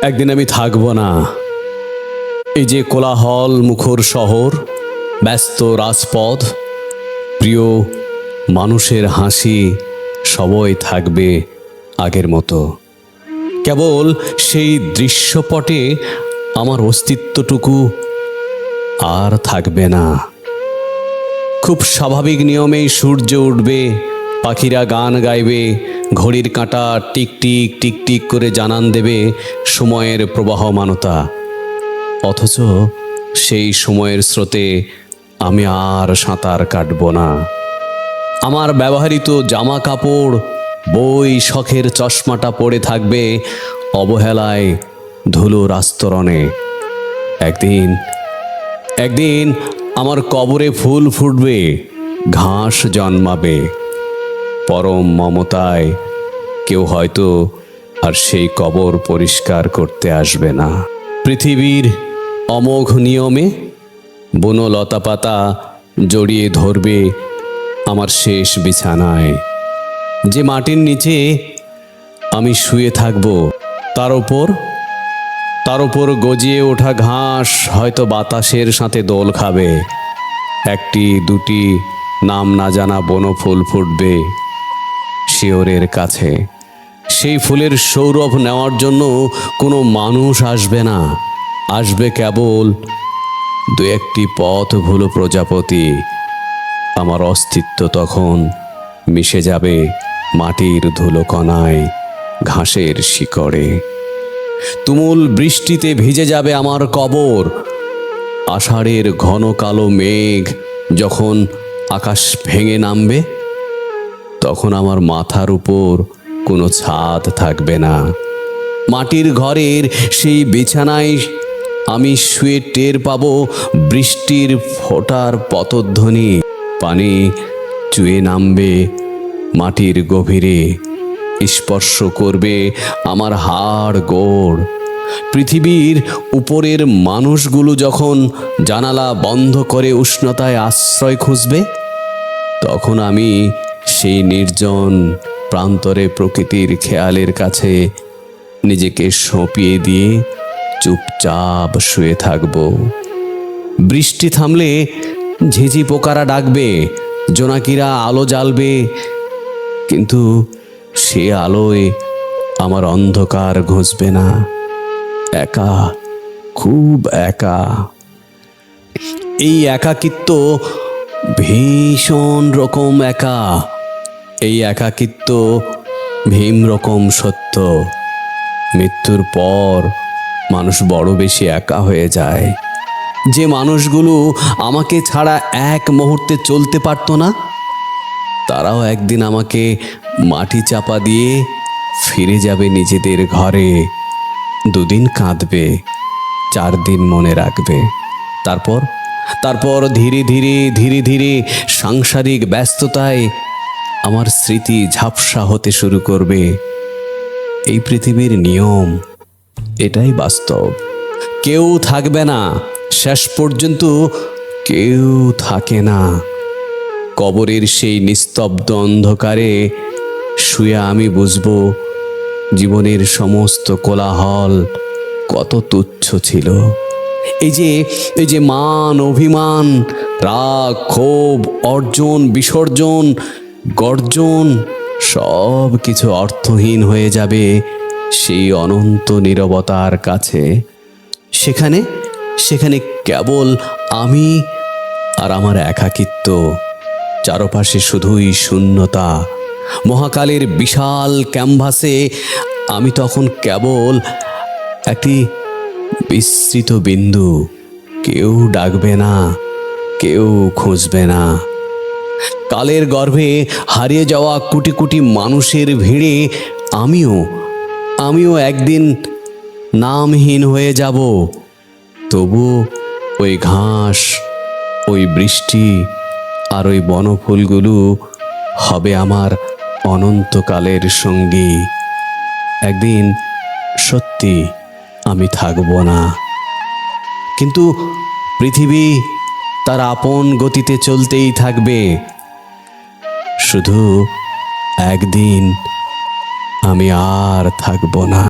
একদিন আমি থাকবো না। এই যে কোলাহল মুখর শহর, ব্যস্ত রাজপথ, প্রিয় মানুষের হাসি সবই থাকবে আগের মতো। কেবল সেই দৃশ্যপটে আমার অস্তিত্বটুকু আর থাকবে না। খুব স্বাভাবিক নিয়মেই সূর্য উঠবে, পাখিরা গান গাইবে, ঘড়ির কাঁটা টিকটিক টিকটিক করে জানান দেবে সময়ের প্রবাহমানতা। অথচ সেই সময়ের স্রোতে আমি আর সাঁতার কাটব না। আমার ব্যবহৃত জামা কাপড়, বই, শখের চশমাটা পড়ে থাকবে অবহেলায় ধুলোর আস্তরণে। একদিন একদিন আমার কবরে ফুল ফুটবে, ঘাস জন্মাবে। পরম মমতায় কেউ হয়তো আর সেই কবর পরিষ্কার করতে আসবে না। পৃথিবীর অমোঘ নিয়মে বুনো লতাপাতা জড়িয়ে ধরবে আমার শেষ বিছানায়। যে মাটির নিচে আমি শুয়ে থাকব, তার উপর গজিয়ে ওঠা ঘাস হয়তো বাতাসের সাথে দোল খাবে। একটি দুটি নাম না জানা বনফুল ফুটবে শিয়রের কাছে। সেই ফুলের সৌরভ নেওয়ার জন্য কোনো মানুষ আসবে না, আসবে কেবল দু একটি পথভুলো প্রজাপতি। আমার অস্তিত্ব তখন মিশে যাবে মাটির ধুলোকণায়, ঘাসের শিকড়ে। তুমুল বৃষ্টিতে ভিজে যাবে আমার কবর। আষাঢ়ের ঘন কালো মেঘ যখন আকাশ ভেঙে নামবে, তখন আমার মাথার উপর কোনো ছাদ থাকবে না। মাটির ঘরের সেই বিছানায় আমি শুয়ে টের পাবো বৃষ্টির ফোঁটার পতধ্বনি। পানি চুয়ে নামবে মাটির গভীরে, স্পর্শ করবে আমার হাড় গোড়। পৃথিবীর উপরের মানুষগুলো যখন জানালা বন্ধ করে উষ্ণতায় আশ্রয় খুঁজবে, তখন আমি সেই নির্জন প্রান্তরে প্রকৃতির খেয়ালের কাছে নিজেকে সঁপিয়ে দিয়ে চুপচাপ শুয়ে থাকব। বৃষ্টি থামলে ঝিঝি পোকারা ডাকবে, জোনাকিরা আলো জ্বালবে, কিন্তু সে আলোয় আমার অন্ধকার ঘুচবে না। একা, খুব একা। এই একাকিত্ব ভীষণ রকম একা। এই একাকিত্ব ভীম রকম সত্য। মৃত্যুর পর মানুষ বড় বেশি একা হয়ে যায়। যে মানুষগুলো আমাকে ছাড়া এক মুহূর্তে চলতে পারতো না, তারাও একদিন আমাকে মাটি চাপা দিয়ে ফিরে যাবে নিজেদের ঘরে। দুদিন কাঁদবে, 4 দিন মনে রাখবে। তারপর ধীরে ধীরে সাংসারিক ব্যস্ততায় আমার স্মৃতি ঝাপসা হতে শুরু করবে। এই পৃথিবীর নিয়ম, এটাই বাস্তব। কেউ থাকবে না, শেষ পর্যন্ত কেউ থাকে না। কবরের সেই নিস্তব্ধ অন্ধকারে শুয়ে আমি বুঝবো জীবনের সমস্ত কোলাহল কত তুচ্ছ ছিল। এই যে মান, অভিমান, রাগ, ক্ষোভ, অর্জন, বিসর্জন, গর্জন, সব কিছু অর্থহীন হয়ে যাবে সেই অনন্ত নীরবতার কাছে। সেখানে কেবল আমি আর আমার একাকিত্ব। চারপাশে শুধুই শূন্যতা। মহাকালের বিশাল ক্যানভাসে আমি তখন কেবল একটি বিস্তৃত বিন্দু। কেউ ডাকবে না, কেউ খুঁজবে না। কালের গর্ভে হারিয়ে যাওয়া কোটি কোটি মানুষের ভিড়ে আমিও একদিন নামহীন হয়ে যাব। তবু ওই ঘাস, ওই বৃষ্টি আর ওই বনফুলগুলো হবে আমার অনন্তকালের সঙ্গী। একদিন সত্যি আমি থাকব না, কিন্তু পৃথিবী তার আপন গতিতে চলতেই থাকবে। শুধু একদিন আমি আর থাকব না।